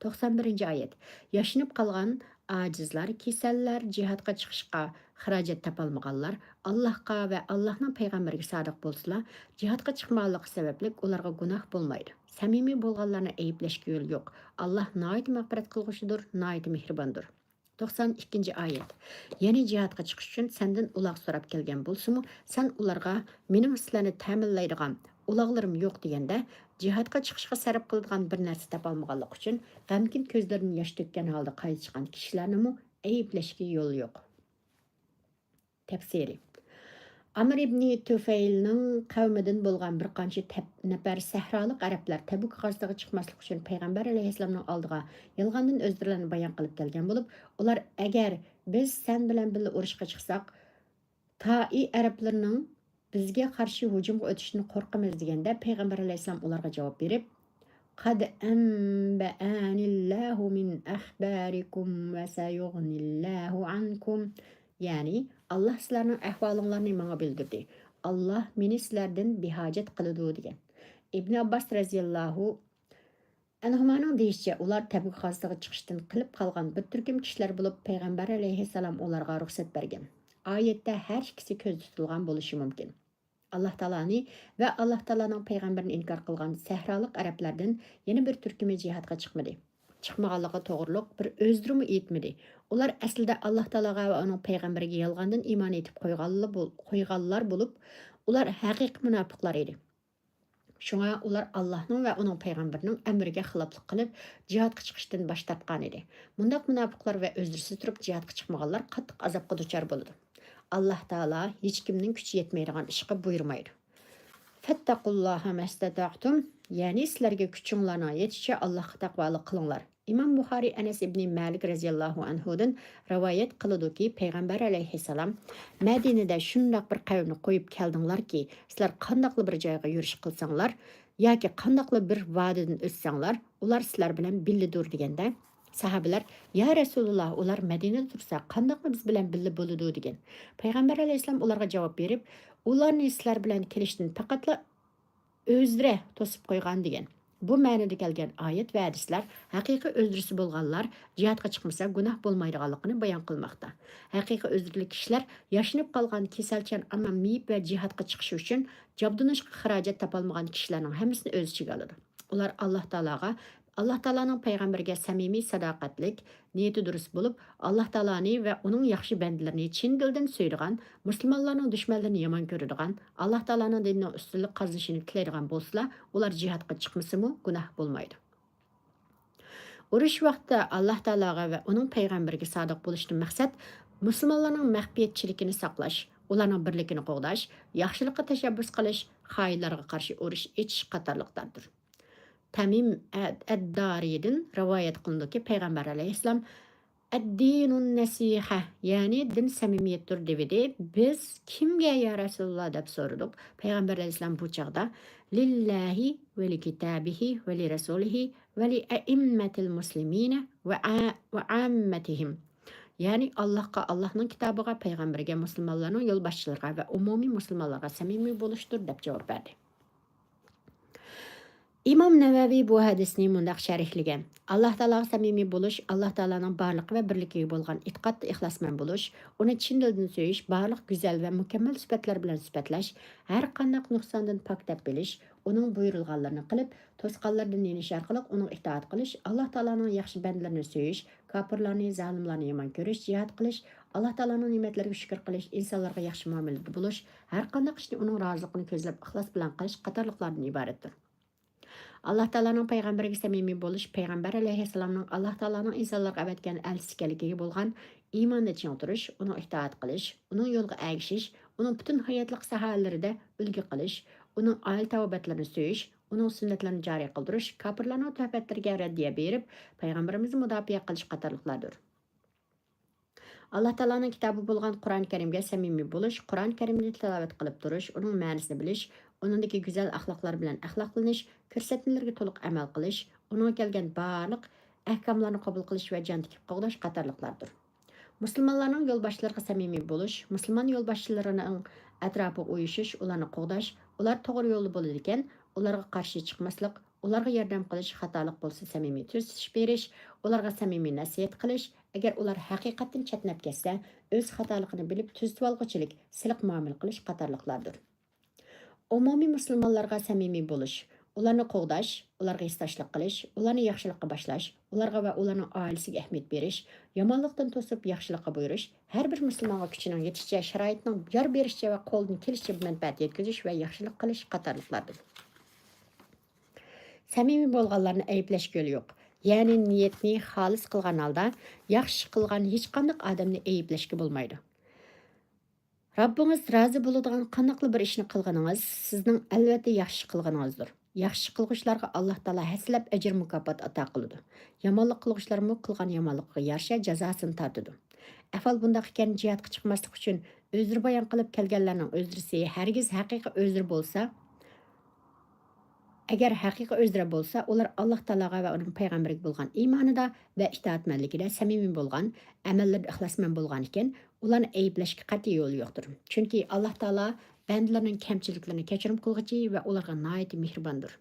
91-ci ayət. Yaşınıb qalğan acizlar, kesellər, cihadqa çıxışqa xəracət tapalmağanlar Allahqa və Allahның peyğəmbərə sadiq bolsalar, cihadqa çıxmaqlığı səbəblik onlarga günah bolmaydı. Səmimi bolğanlarını eyibləşki yol yox. Allah nəhayət məğfirət qılğıcıdır, nəhayət mehribandır. 92-ci ayət. Yeni cihadqa çıxış üçün səndən ulaq sorab gələn bolsumu, sən onlarga mening sizlərni təminləydigan ulaqlarım yox degəndə, cihadqa çıxışqa sərf qıladigan bir нәрсе tapalmağanlıq üçün qəmkin közlərini yaş tökən halda qayıt çıxan kişilərni eyibləşki yol yox. Təfsiri. Amr ibn Tufeylning qavmidan bo'lgan bir qancha nafar sahroliq arablar Tabuk g'azotasiga chiqmaslik uchun payg'ambar alayhissalomning oldiga yolg'ondan o'zlarini bayon qilib kelgan bo'lib, ular agar biz sen bilan birga urushga chiqsak, Ta'i arablarning bizga qarshi hujumga o'tishini qo'rqamiz deganda payg'ambar alayhissalom ularga javob berib, qad anba'anillahu min akhbarikum va sayughnillahu ankum. Ya'ni Allah sizlarning ahvolinglarni menga bildirdi. Allah meni sizlardan behojat qiladi degan. Ibn Abbos radhiyallohu anhumaning deyishicha, ular Tabuk g'azotasiga chiqishdan qilib qolgan bir turkum kishilar bo'lib, payg'ambar alayhissalom ularga ruxsat bergan. Oyatda har ikkisi ko'z tutilgan bo'lishi mumkin. Allah Taala'ni va Allah Taala'ning payg'ambarini inkor qilgan sahroliq arablardan yana bir turkumi jihadga chiqmadi. Chiqmaganligi to'g'riliq bir o'zdirimi etmadi. Ular aslida Allah Taologa va uning payg'ambariga yolg'ondan iymon etib qo'yganlar bo'lib, ular haqiqiy munofiqlar edi. Shunga ular Allohning va uning payg'ambarining amriga xiloflik qilib, jihadga chiqishdan bosh tortgan edi. Bundaq munofiqlar va o'zdirsiz turib jihadga chiqmaganlar qattiq azobga duchor bo'ladi. Allah Taala hech kimning kuchi yetmaydigan ishga buyurmaydi. Fattaqulloha mastata'tum, ya'ni sizlarga kuchinglarga yetishi Allohga taqvolik qilinglar. İmam Buxoriy Anas ibn Malik radhiyallohu anhudan rivoyat qiladi-ki, payg'ambar alayhissalom Madinada shundoq bir qavmni qo'yib keldinglarki, sizlar qandoqli bir joyga yurish qilsanglar yoki qandoqli bir vodidan o'tsanglar, ular sizlar bilan billidir deganda, sahobalar, "Ya Rasululloh, ular Madinada tursa, qandoqli biz bilan billi bo'ladi?" degan. Payg'ambar alayhissalom ularga javob berib, "Ularni sizlar bilan kelishdan faqatla o'zdire to'sib qo'ygan" degan. Bu ma'noda kelgan oyat va hadislar haqiqiy o'zdirisi bo'lganlar jihadga chiqmasa gunoh bo'lmaydiganligini bayon qilmoqda. Haqiqiy o'zdirli kishilar yashinib qolgan kasalchan ammo miyib va jihadga chiqish uchun jabdunishga xarajat topolmagan kishilarning hammasini o'z ichiga oladi. Ular Allah Taoloning payg'ambariga samimiy sadoqatlik, niyati durust bo'lib, Allah Taoloni va uning yaxshi bandalarini chin dildan suydigan, musulmonlarning dushmanlarini yomon ko'radigan, Allah Taoloning dinining ustunlik qozonishini tilaydigan bo'lsalar, ular jihadga chiqmasimi gunoh bo'lmaydi. Urush vaqtida Allah Taologa va uning payg'ambariga sodiq bo'lishdan maqsad musulmonlarning maxfiyatchiligini saqlash, ularning birligini qo'g'dash, yaxshilikqa tashabbus qilish, xoinlarga qarshi urush etish qatorliqlardir. Tamim ad-Dariydan rivoyat qilindiki, payg'ambar alayhissalom ad-dinun nasiha, ya'ni din samimiyatdir dedi. Biz kimga ya Rasululloh deb so'radik. Payg'ambar alayhissalom bu chaqda lillahi va li kitabihi va li rasulihi va li a'immatil muslimina va ammatihim. Ya'ni Allohga, Allohning kitobiga, payg'ambariga, musulmonlarning yo'lboshchilariga va umumiy musulmonlarga samimiy bo'lishdir deb javob berdi. İmam Navaviy bu hadisni mundaq sharhlagan. Alloh taologa samimiy bo'lish, Alloh taoloning barliqi va birligiga bo'lgan e'tiqod, ixlosmand bo'lish, uni chin dildan sevish, barliq go'zal va mukammal sifatlar bilan sifatlash, har qanday nuqsondan pok deb bilish, uning buyurilganlarini qilib, to'sqanlardan yenish orqali uning itoat qilish, Alloh taoloning yaxshi bandalarini sevish, kofirlarni, zolimlarni yomon ko'rish, jihad qilish, Alloh taoloning ne'matlariga shukr qilish, insonlarga yaxshi muomalada bo'lish, har qanday ishni uning roziligini ko'zlab ixlos bilan qilish qatorliqlardan iboratdir. Allah Taala'nın payg'ambariga samimiy bo'lish, payg'ambar alayhissalomning Allah Taala'ning insonlarga avatgan elchisi ekanligiga bo'lgan iymonda ching turish, uni itoat qilish, uning yo'liga ergashish, uning butun hayotlik sohalarida ulgu qilish, uning oila tavobatlarini so'yish, uning sunnatlarini joriy qildirish, kofirlarning tavatlariga raddiya berib, payg'ambarimizni mudofaa qilish qatorliqlardir. Allah Taala'nın kitobi bo'lgan Qur'on Karimga samimiy bo'lish, Qur'on Karimni tilovat qilib turish, uning ma'nosini bilish, uningdagi go'zal axloqlar bilan axloqlanish, ko'rsatmalarga to'liq amal qilish, uningga kelgan barliq ahkomlarni qabul qilish va jon tikib qo'g'dash qatorliqlardir. Musulmonlarning yo'lboshchilariga samimiy bo'lish, musulmon yo'lboshchilarining atrofiga uyushish, ularni qo'g'dash, ular to'g'ri yo'lda bo'ladi ekan, ularga qarshi chiqmaslik, ularga yordam qilish, xatolik bo'lsa samimiy tuzish berish, ularga samimiy nasihat qilish, agar ular haqiqatdan chetnab ketsa, o'z xatoligini bilib tuzitib olg'uchilik, siliq muomala qilish qatorliqlardir. Umumiy musulmonlarga samimiy bo'lish, ularni qo'g'dash, ularga istoshlik qilish, ularni yaxshilikqa boshlash, ularga va ularning oilasiga ahamiyat berish, yomonlikdan to'sib yaxshilikqa buyurish, har bir musulmonga kuchining yetishicha, sharoitning yor berishicha va qo'ldan kelishicha manfaat yetkazish va yaxshilik qilish qatorliqlardir. Samimiy bo'lganlarni ayblash yo'li yo'q. Ya'ni niyatni xolis qilgan holda yaxshi qilgan hech qanday odamni ayblashga bo'lmaydi. Rabbimiz razı bo'ladigan qanaqlı bir ishni qilganingiz sizning albatta yaxshi qilganingizdir. Yaxshi qilg'uchilarga Alloh taolo haslab ajr mukofot ato qiladi. Yomonlik qilg'uchilarmi qilgan yomonligiga yarasha jazosini tortadi. Ahvol bundaq ekan jihadga chiqmaslik uchun o'zri bayon qilib kelganlarning o'zrisi hargiz haqiqiy o'zri bo'lsa, agar haqiqiy o'zra bo'lsa, ular Alloh taologa va uning payg'ambariga bo'lgan iymonida va itoatmanligida samimiy bo'lgan, amallarda ixlosmand bo'lgan ekan, ularni ayblashga qat'iy yo'l yo'qdir. Chunki Alloh taolo bandalarning kamchiliklarini kechirim qilg'uchi va ularga nihoyat mehribondir.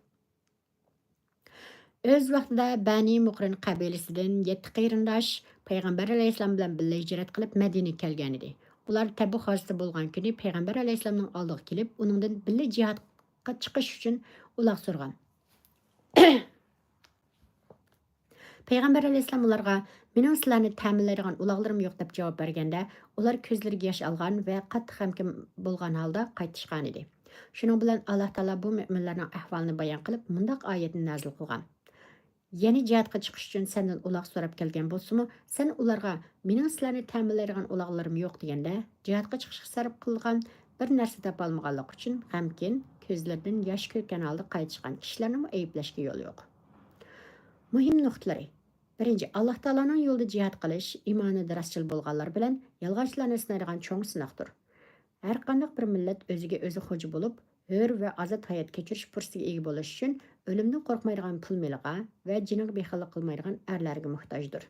O'z vaqtida Bani Muqrin qabilasidan 7 qarindosh payg'ambar alayhissalom bilan birga hijrat qilib Madinaga kelgan edi. Ular Tabuk g'azotida bo'lgan kuni payg'ambar alayhissalomning oldiga kelib, uningdan birga jihadga chiqish uchun uloq so'ragan. Payg'ambar alayhissalom ularga mening sizlarni ta'minlaydigan uloqlarim yo'q deb javob berganda, ular ko'zlariga yosh olgan va qattiq g'amgin bo'lgan holda qaytishgan edi. Shuning bilan Alloh taolo bu mu'minlarning ahvolini bayon qilib, mundaq oyatni nozil qilgan. Yeni jihadga chiqish uchun sendan uloq so'rab kelgan bo'lsa-mu, sen ularga mening sizlarni ta'minlaydigan uloqlarim yo'q deganda, jihadga chiqishga sarf qilgan bir narsa topolmaganlik uchun g'amkin, ko'zlaridan yosh ko'rgan holda qaytishgan kishilarni ayblashga yo'l yo'q. Muhim nuqtalari. Birinchi, Alloh taoloning yo'lida jihad qilish iymonida rostchil bo'lganlar bilan yolg'onchilarni sinaydigan cho'ng sinoqdir. Har qanday bir millat o'ziga o'zi xo'ja bo'lib, hur va ozod hayot kechirish fursatiga ega bo'lish uchun o'limdan qo'rqmaydigan pul meliga va jiniga bexallik qilmaydigan erlarga muhtojdir.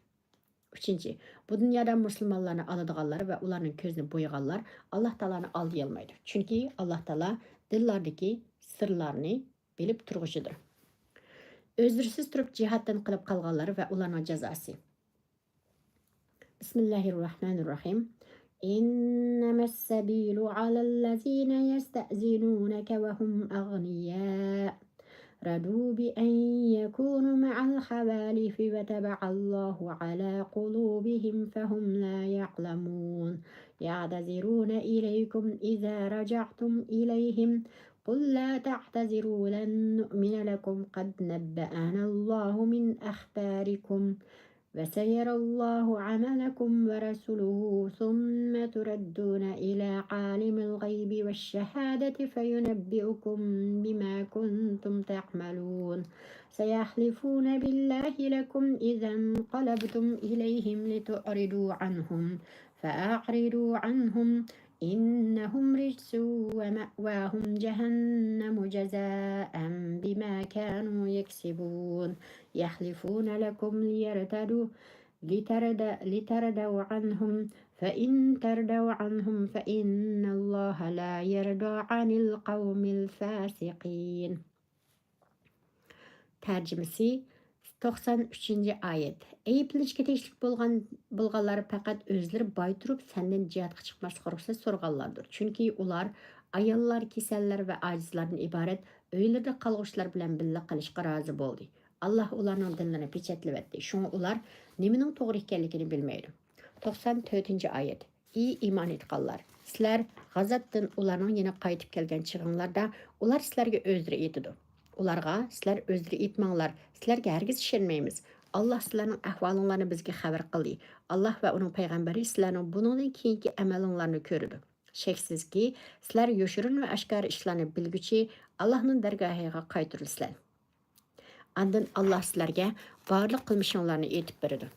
Uchinchi, bu dunyoda musulmonlarni oladiganlar va ularning ko'zini bo'yaganlar Alloh taoloni oldiga olmaydi. Chunki Alloh taolo dillardagi sirlarni bilib turg'uchidir. O'zrisiz turib jihatdan qilib qolganlar va ularning jazosi. Bismillahirrohmanirrohim. إنما السبيل على الذين يستأذنونك وهم أغنياء رضوا بأن يكونوا مع الخوالف وتبع الله على قلوبهم فهم لا يعلمون يعتذرون إليكم إذا رجعتم إليهم قل لا تعتذروا لن نؤمن لكم قد نبأنا الله من أخباركم وسيرى الله عملكم ورسوله ثم تردون إلى عالم الغيب والشهادة فينبئكم بما كنتم تعملون سيحلفون بالله لكم إذا انقلبتم إليهم لتعرضوا عنهم فأعرضوا عنهم إنهم رجس ومأواهم جهنم جزاء بما كانوا يكسبون يحلفون لكم لتردوا عنهم فإن تردوا عنهم فإن الله لا يرضى عن القوم الفاسقين. Tercümesi 93. ayet. Eyiplenishga tegishli bo'lganlar faqat o'zlari boy turib, sendan jihadga chiqmaslikqa ruxsat so'raganlardir. Chunki ular ayollar, kasallar va ojizlardan iborat uylarda qolg'uchilar bilan birga qilishga rozi bo'ldi. Alloh ularning dinlarini pechatlayapti. Shunga ular nimaning to'g'ri ekanligini bilmaydi. 94. oyat. Ey iymon etganlar, sizlar g'azotdan ularning yana qaytib kelgan chig'inglarda ular sizlarga o'zlari aytadi. Ularga sizlar o'zlari aytmanglar, sizlarga hargiz ishonmaymiz. Alloh sizlarning ahvolinglarni bizga xabar qildi. Alloh va uning payg'ambari sizlarning buningdan keyingi amalinglarni ko'rdi. Shaksizki, sizlar yoshirin va oshkora ishlarni bilguchi Allohning dargohiga qaytarilsizlar. Andın Allah sizlarga barliq qilmishinglarni aytib beradi.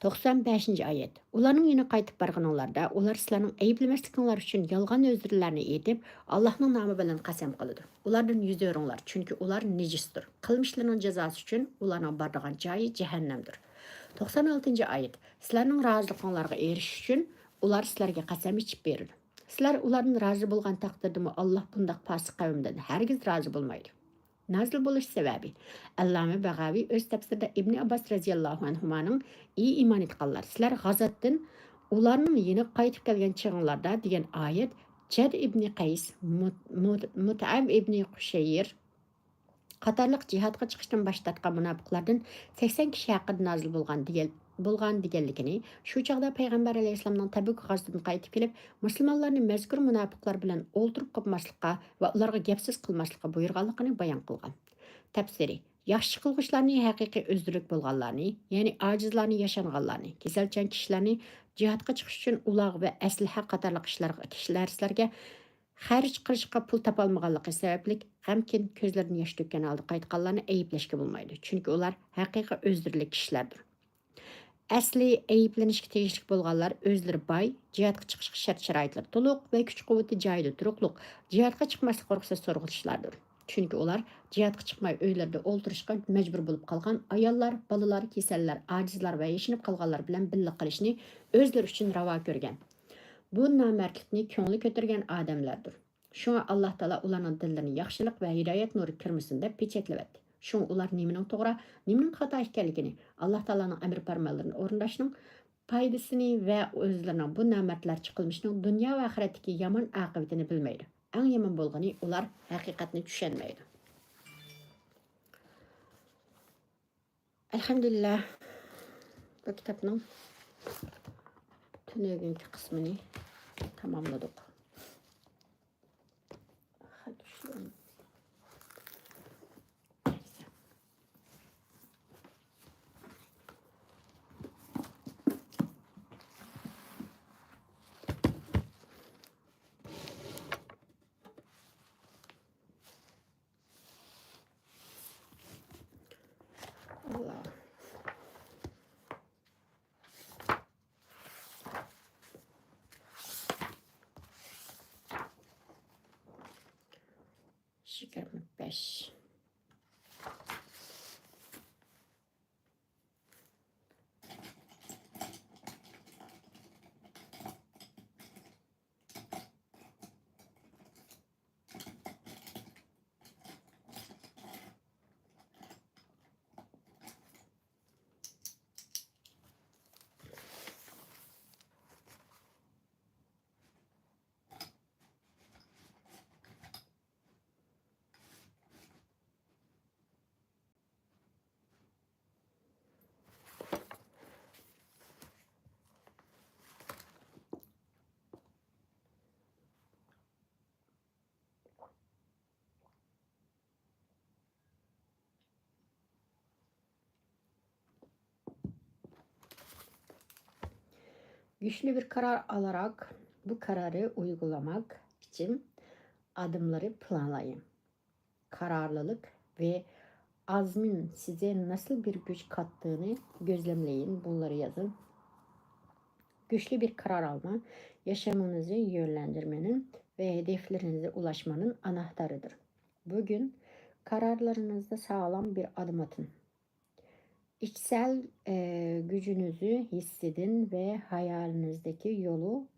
95. oyat. Ularning yana qaytib borganinglarda ular sizlarning ayblamasliklaringiz uchun yolg'on o'zrlarni aytib, Allohning nomi bilan qasam qiladi. Ulardan yuz o'ringlar, chunki ular nejisdir. Qilmishlarining jazosi uchun ularning boradigan joyi jahannamdir. 96. oyat. Sizlarning roziliklaringizga erishish uchun ular sizlarga qasam ichib beradi. Sizlar ularning rozi bo'lgan taqdirda Alloh bundaq fosiq qavmdan hargiz rozi bo'lmaydi. Nazil bo'lish sababi. Allama Bag'avi o'z tafsirida Ibn Abbas radhiyallohu anhuning ey iymon etganlar, sizlar g'azotdan ularning yeni qaytib kelgan chig'inglarda degan oyat Jad ibn Qays, Mut'ab ibn Qushayr qatorliq jihadga chiqishdan bosh tortgan munofiqlardan 80 kishi haqida nozil bo'lgan deganligini, shu chog'da payg'ambar alayhissalomning Tabuk g'azotdan qaytib kelib, musulmonlarni mazkur munofiqlar bilan o'ltirib qolmaslikqa va ularga gapsiz qilmaslikqa buyurganligini bayon qilgan. Tafsiri. Yaxshi qilg'uchilarni haqiqiy o'zdilik bo'lganlarni, ya'ni ojizlarni, yashanganlarni, kasalchan kishilarni Cihatqa chiqish uchun uloq va asliha qatorliq kishilar sizlarga xarj qilishga pul topolmaganligi sababli g'amkin ko'zlaridan yosh to'kkan holda qaytganlarni ayblashga bo'lmaydi. Chunki ular haqiqiy o'zdirlik kishilardir. Asli ayiblanishga tegishli bo'lganlar o'zlari boy, jihatga chiqishga shart-sharoitlar to'liq va kuch-quvvati joyida turuqliq, jihatga chiqmaslik qo'rqsa so'rg'ilishlardir. Chunki ular jihatga chiqmay uylarida o'ltirishga majbur bo'lib qolgan ayollar, bolalar, kasallar, ojizlar va yashinib qolganlar bilan birga qilishni o'zlari uchun ravo ko'rgan. Bu nomardlikni ko'ngli ko'targan odamlardir. Shunga Alloh taolo ularning dillarini yaxshilik va hidoyat nuri kirmasin deb pechatlayapti. Shunga ular nimaning to'g'ri, nimaning xato ekanligini, Alloh taoloning amr farmonlarini o'rnashning foydasini va o'zlarining bu nomardlarcha qilmishining dunyo va oxiratdagi yomon oqibatini bilmaydi. Eng yomon bo'lgani ular haqiqatni tushunmaydi. Alhamdulillah, bu kitobning tünögünkü kısmını tamamladık. Hadi şuradan. Neyse. Allah. Şeker mi? 5. Güçlü bir karar alarak bu kararı uygulamak için adımları planlayın. Kararlılık ve azmin size nasıl bir güç kattığını gözlemleyin. Bunları yazın. Güçlü bir karar alma, yaşamınızı yönlendirmenin ve hedeflerinize ulaşmanın anahtarıdır. Bugün kararlarınızda sağlam bir adım atın. İçsel gücünüzü hissedin ve hayalinizdeki yolu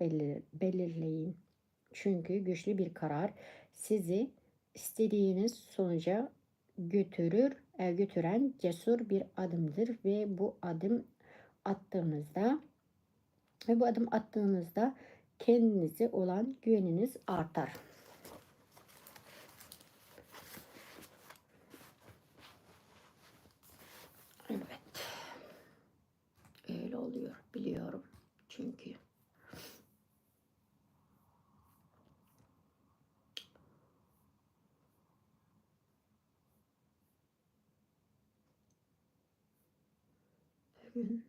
belirleyin. Çünkü güçlü bir karar sizi istediğiniz sonuca götüren cesur bir adımdır attığınızda bu adım attığınızda kendinize olan güveniniz artar. Evet. Öyle oluyor biliyorum. Çünkü bugün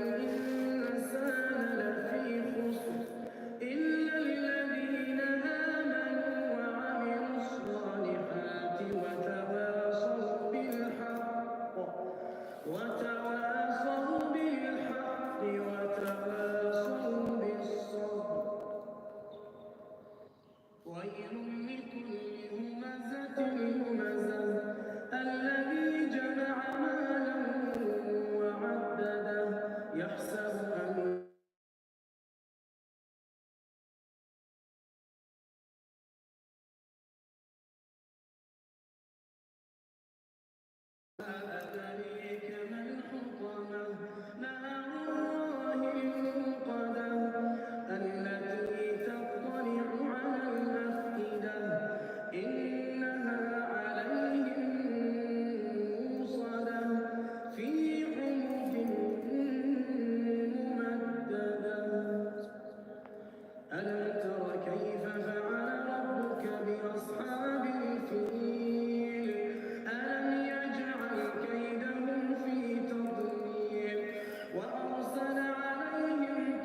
الإنسان لفي خسر إلا الذين آمنوا وعملوا الصالحات وتواصوا بالحق وتواصوا بالصبر. ويل لكل همزة لمزة الذي جمع مالا وعدده يحسب أن أدريك ما الحطمة نار الله الموقدة التي تطلع على الأفئدة إنها عليهم موصدة في عمد ممددة. ألم تر كيف فعل ربك بأصحاب الفيل ألم يجعل كيدهم في تضليل وأرسل عليهم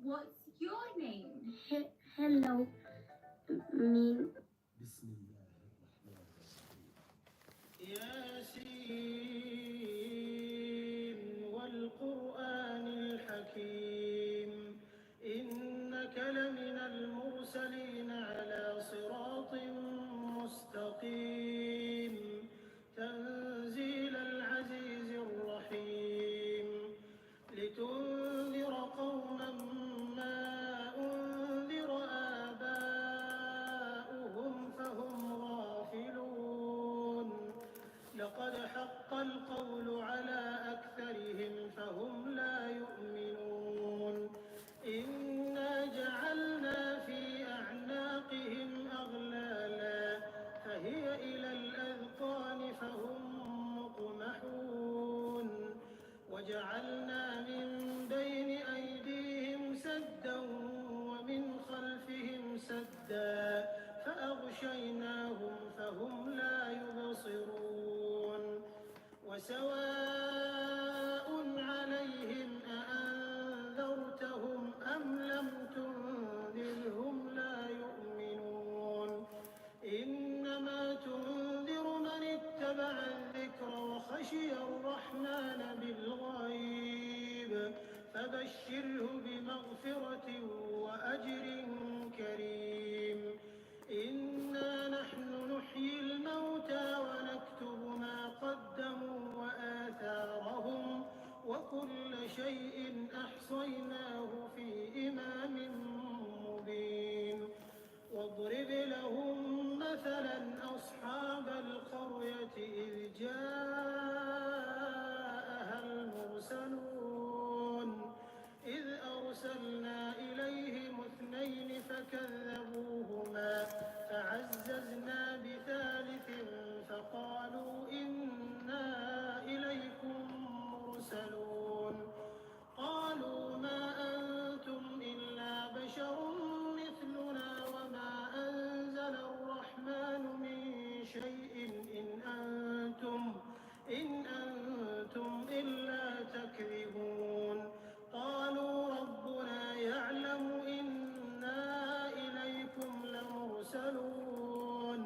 What's your name? Hello, me. بسم الله الرحمن الرحيم ياسين والقرآن الحكيم إنك لمن المرسلين على صراط مستقيم تنزيل العزيز الرحيم لتنذر قوما ما أنذر آباؤهم فهم غافلون لقد حق القول على أكثرهم فهم لا يؤمنون إنا جعلنا في أعناقهم أغلالا فهي إلى الأذقان فهم مقمحون وجعلنا من بين أيديهم سدا ومن خلفهم سدا فأغشيناهم فهم لا يبصرون وسواء عليهم أأنذرتهم أم لم تنذرهم لا يؤمنون إنما تنذر من اتبع الذكر وخشي الرحمن بالغيب فبشره بمغفرة وأجر كريم إنا نحن نحيي الموتى ونكتب ما قدموا وآثارهم وكل شيء أحصيناه في إمام مبين واضرب لهم مثلا أصحاب القرية إذ جاءها المرسلون إذ أرسلنا إليهم اثنين فكذبوهما فعززنا بثالث فقالوا إنا إليكم مرسلون قالوا ما أنتم إلا بشر مثلنا وما أنزل الرحمن من شيء إن أنتم إلا تكذبون قالوا ربنا يعلم إنا إليكم لمرسلون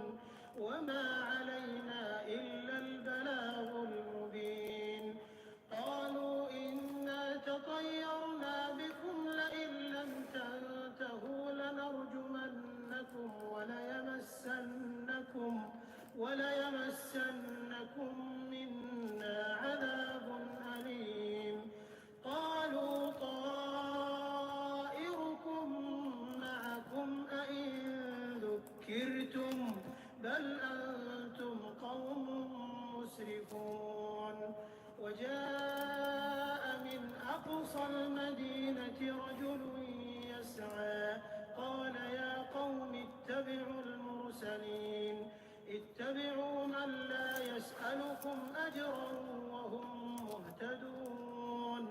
وما علينا إلا البلاغ المبين قالوا إنا تطيرنا بكم لئن لم تنتهوا لنرجمنكم وليمسنكم منا عذاب أليم قالوا طائركم معكم أئن ذكرتم بل أنتم قوم مسرفون وجاء من أقصى المدينة رجل يسعى قال يا قوم اتبعوا المرسلين اتبعوا من لا يسألكم أجرا وهم مهتدون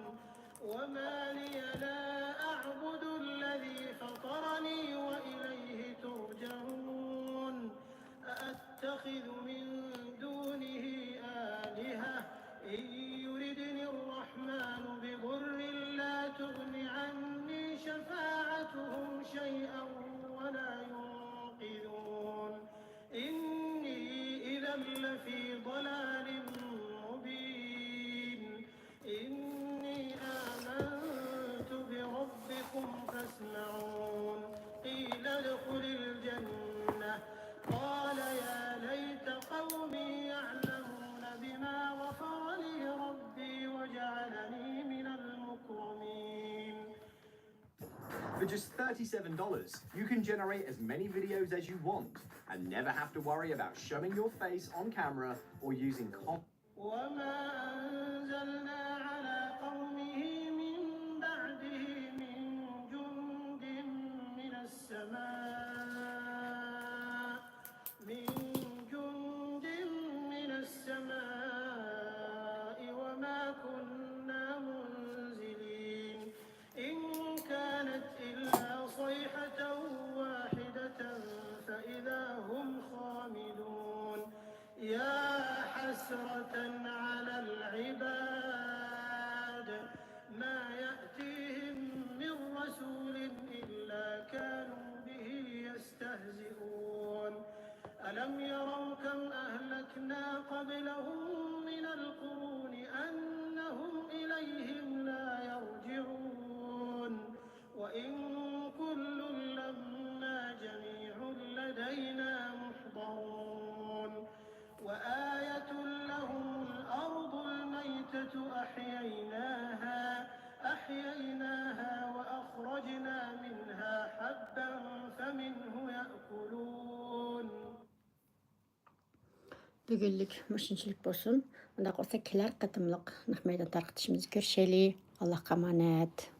وما لي لا أعبد الذي فطرني وإليه ترجعون أأتخذ من دونه آلهة إن يردني الرحمن بضر لا تغن عني شفاعتهم شيئا ولا ينقذون إني إذا لفي ضلال مبين إني آمنت بربكم فاسمعون قيل ادخل الجنة قال يا ليت قومي يعلمون بما غفر لي ربي وجعلني من المكرمين. For just $37, you can generate as many videos as you want and never have to worry about showing your face on camera or using وما أنزلنا على قومه من بعده من جند من السماء وما كنا منزلين إن كانت إلا صيحة واحدة فإذا هم خامدون يا حسرة على ألم يروا كم أهلكنا قبلهم من القرون أنهم إليهم لا يرجعون وإن كل لما جميع لدينا محضرون وآية لهم الأرض الميتة أحييناها وأخرجنا منها حبا فمنه يأكلون. Bugünlük müşünçülük bolsun. Unda olsa kelar qatımlıq nahmaydan tarqıtışımızı görüşeli. Allah'a emanet.